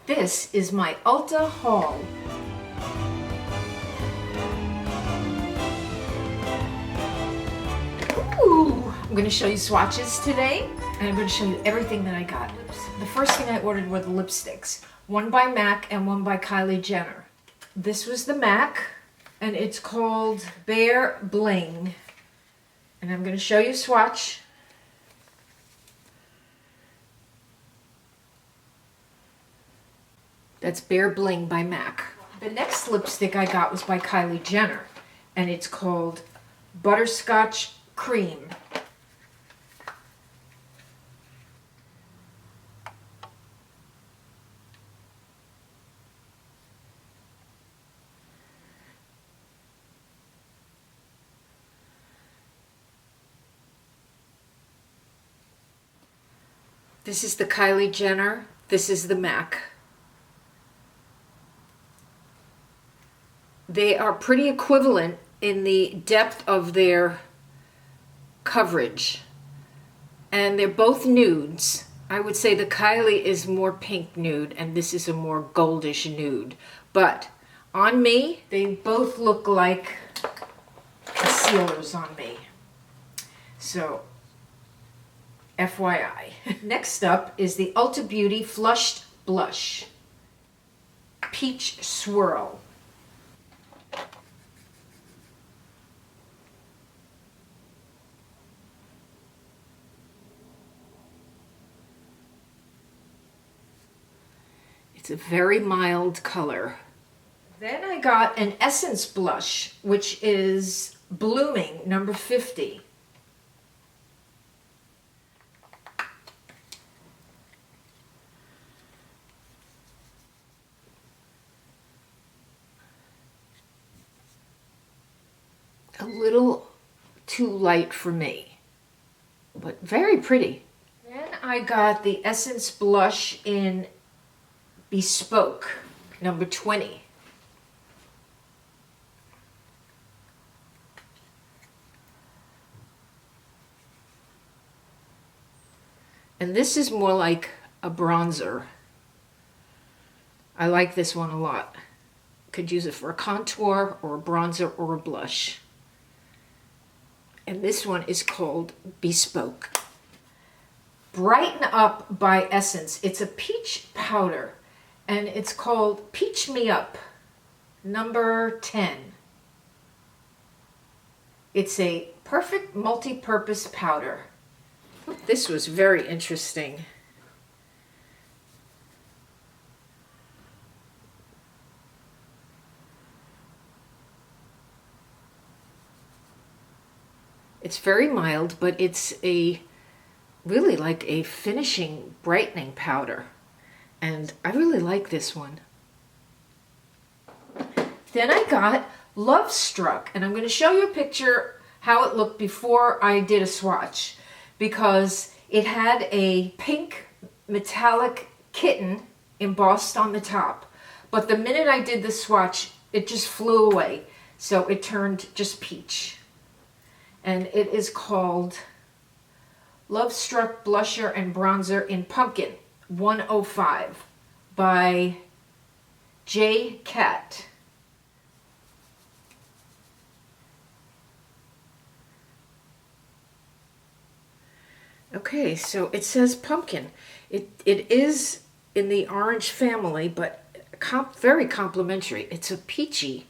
This is my Ulta haul. Ooh, I'm going to show you swatches today, and I'm going to show you everything that I got. The first thing I ordered were the lipsticks. One by MAC and one by Kylie Jenner. This was the MAC, and it's called Bare Bling. And I'm going to show you a swatch. That's Bare Bling by MAC. The next lipstick I got was by Kylie Jenner, and it's called Butterscotch Cream. This is the Kylie Jenner. This is the MAC. They are pretty equivalent in the depth of their coverage. And they're both nudes. I would say the Kylie is more pink nude and this is a more goldish nude. But on me, they both look like concealers on me. So, FYI. Next up is the Ulta Beauty Flushed Blush. Peach Swirl. It's a very mild color. Then I got an Essence blush, which is Blooming, number 50. A little too light for me, but very pretty. Then I got the Essence blush in Bespoke, number 20. And this is more like a bronzer. I like this one a lot. Could use it for a contour or a bronzer or a blush. And this one is called Bespoke. Brighten Up by Essence. It's a peach powder. And it's called Peach Me Up, number 10. It's a perfect multi-purpose powder. This was very interesting. It's very mild, but it's really like a finishing brightening powder. And I really like this one. Then I got Love Struck, and I'm going to show you a picture how it looked before I did a swatch, because it had a pink metallic kitten embossed on the top, but the minute I did the swatch, it just flew away, so it turned just peach. And it is called Love Struck Blusher and Bronzer in Pumpkin 105 by JCAT. Okay, so it says pumpkin. It is in the orange family, but very complimentary. It's a peachy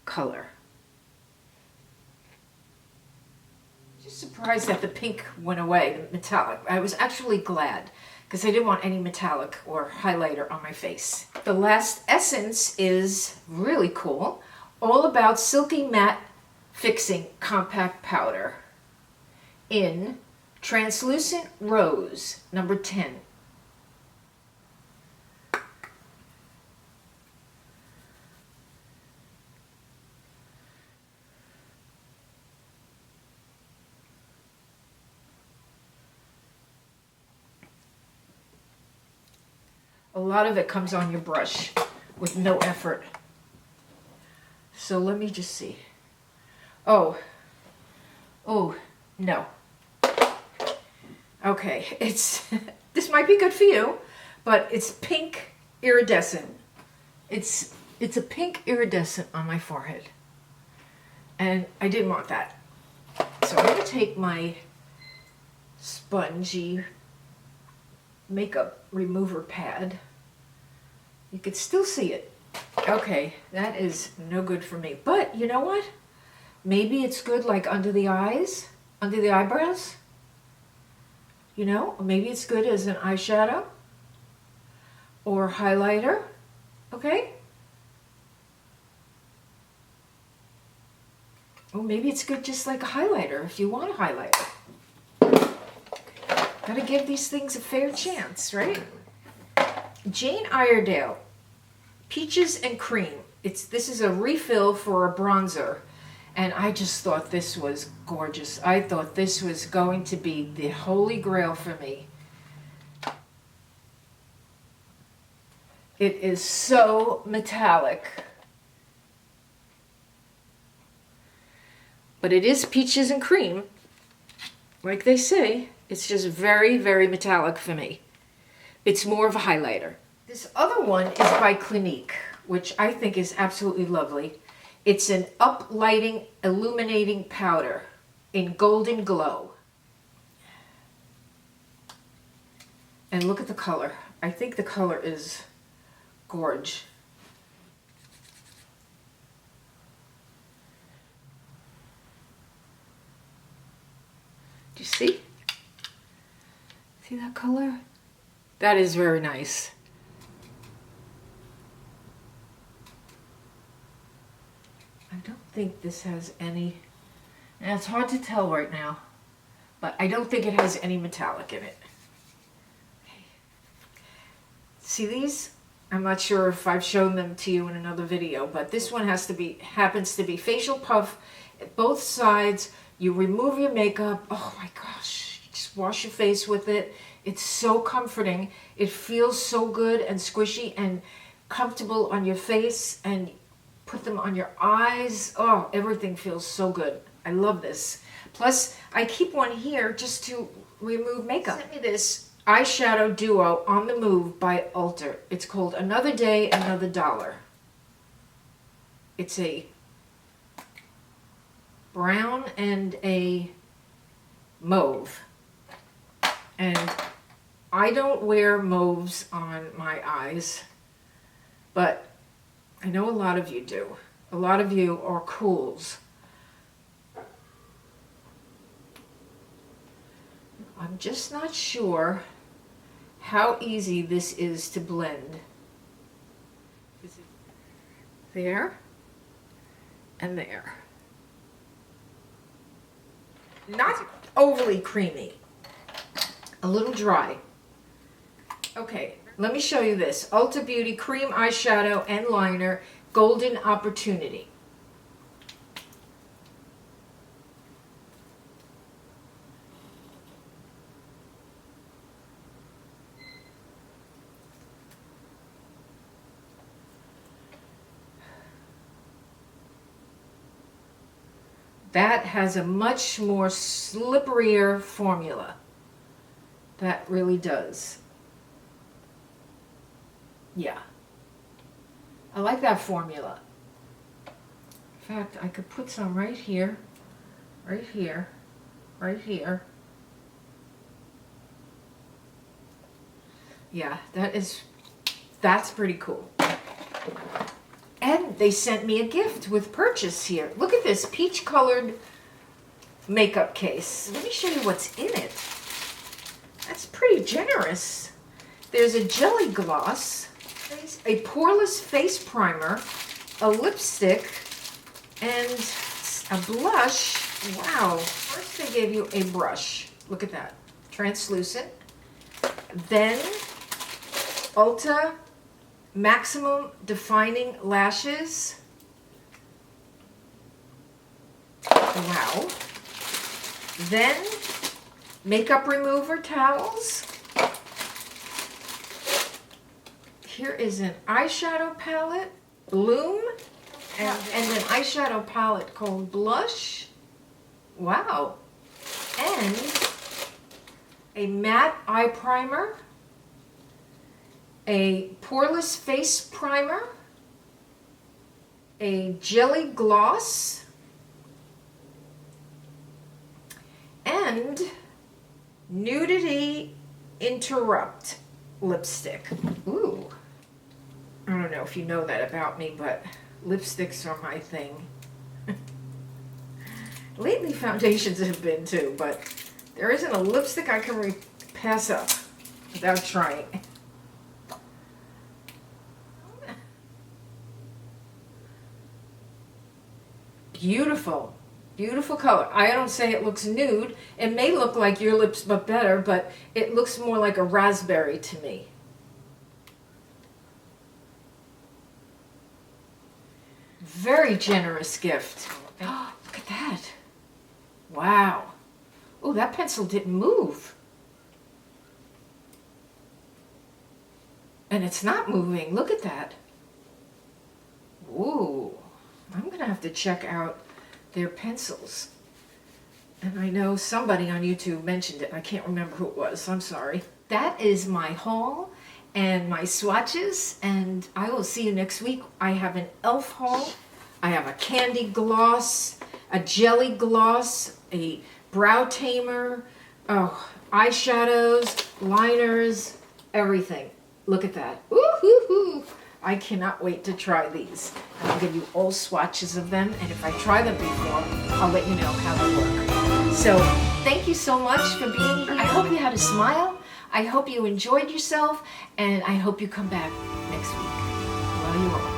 color. Just surprised that the pink went away, the metallic. I was actually glad, because I didn't want any metallic or highlighter on my face. The last essence is really cool. All About Silky Matte Fixing Compact Powder in Translucent Rose, number 10. A lot of it comes on your brush with no effort. So let me just see. Oh, no. Okay, it's this might be good for you, but it's pink iridescent. It's a pink iridescent on my forehead. And I didn't want that. So I'm going to take my spongy makeup remover pad. You could still see it. Okay, that is no good for me. But you know what? Maybe it's good like under the eyes, under the eyebrows. You know, maybe it's good as an eyeshadow or highlighter. Okay? Or maybe it's good just like a highlighter if you want a highlighter. Gotta give these things a fair chance, right? Jane Iredale, Peaches and Cream. This is a refill for a bronzer. And I just thought this was gorgeous. I thought this was going to be the holy grail for me. It is so metallic. But it is peaches and cream. Like they say, it's just very, very metallic for me. It's more of a highlighter. This other one is by Clinique, which I think is absolutely lovely. It's an uplighting, illuminating powder in Golden Glow. And look at the color. I think the color is gorge. Do you see? See that color? That is very nice. I don't think this has any, and it's hard to tell right now, but I don't think it has any metallic in it. Okay. See these? I'm not sure if I've shown them to you in another video, but this one happens to be facial puff at both sides. You remove your makeup. Oh my gosh, you just wash your face with it. It's so comforting. It feels so good and squishy and comfortable on your face, and put them on your eyes. Oh, everything feels so good. I love this. Plus, I keep one here just to remove makeup. Sent me this eyeshadow duo on the move by ULTA. It's called Another Day, Another Dollar. It's a brown and a mauve. And I don't wear mauves on my eyes, but I know a lot of you do. A lot of you are cools. I'm just not sure how easy this is to blend. There and there. Not overly creamy. A little dry. Okay, let me show you this. Ulta Beauty Cream Eyeshadow and Liner, Golden Opportunity. That has a much more slipperier formula. That really does. Yeah. I like that formula. In fact, I could put some right here, right here, right here. Yeah, that's pretty cool. And they sent me a gift with purchase here. Look at this peach colored makeup case. Let me show you what's in it. That's pretty generous. There's a jelly gloss, a poreless face primer, a lipstick, and a blush. Wow. First they gave you a brush. Look at that. Translucent. Then Ulta Maximum Defining Lashes. Wow. Then makeup remover towels. Here is an eyeshadow palette, Bloom, and an eyeshadow palette called Blush. Wow. And a matte eye primer. a poreless face primer, a jelly gloss, and Nudity Interrupt lipstick. Ooh. I don't know if you know that about me, but lipsticks are my thing. Lately foundations have been too, but there isn't a lipstick I can pass up without trying. Beautiful, beautiful color. I don't say it looks nude. It may look like your lips, but better, but it looks more like a raspberry to me. Very generous gift. Oh, look at that. Wow. Oh, that pencil didn't move. And it's not moving. Look at that. Ooh. I'm going to have to check out their pencils. And I know somebody on YouTube mentioned it. I can't remember who it was. I'm sorry. That is my haul and my swatches. And I will see you next week. I have an e.l.f. haul. I have a candy gloss, a jelly gloss, a brow tamer, oh, eyeshadows, liners, everything. Look at that. Ooh-hoo-hoo. I cannot wait to try these. And I'll give you all swatches of them, and if I try them before, I'll let you know how they work. So, thank you so much for being here. I hope you had a smile. I hope you enjoyed yourself, and I hope you come back next week. Love you all.